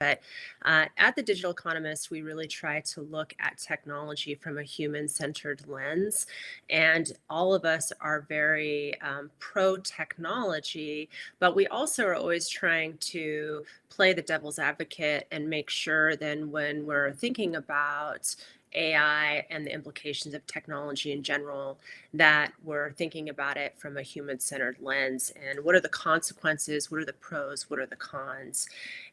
But at the Digital Economist, we really try to look at technology from a human centered lens. And all of us are very pro technology, but we also are always trying to play the devil's advocate and make sure then when we're thinking about AI and the implications of technology in general, that we're thinking about it from a human centered lens. And what are the consequences? What are the pros? What are the cons?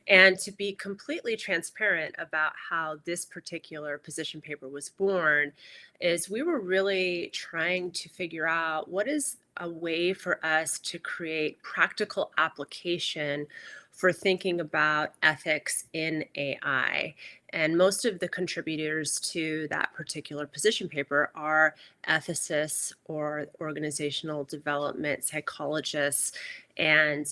And to be completely transparent about how this particular position paper was born, is we were really trying to figure out what is a way for us to create practical application for thinking about ethics in AI. And most of the contributors to that particular position paper are ethicists or organizational development psychologists. And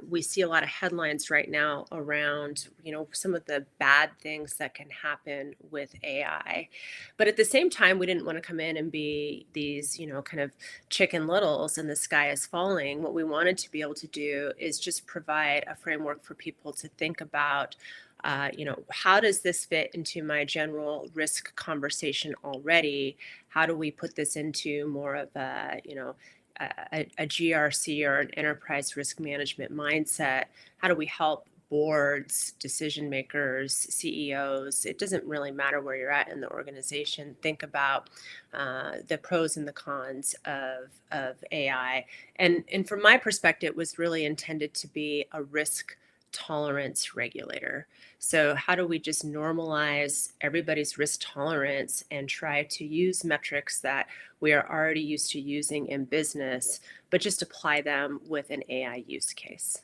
we see a lot of headlines right now around, some of the bad things that can happen with AI. But at the same time, we didn't want to come in and be these, kind of chicken littles and the sky is falling. What we wanted to be able to do is just provide a framework for people to think about. How does this fit into my general risk conversation already? How do we put this into more of a GRC or an enterprise risk management mindset? How do we help boards, decision makers, CEOs? It doesn't really matter where you're at in the organization. Think about the pros and the cons of AI. And from my perspective, it was really intended to be a risk tolerance regulator. So, how do we just normalize everybody's risk tolerance and try to use metrics that we are already used to using in business, but just apply them with an AI use case?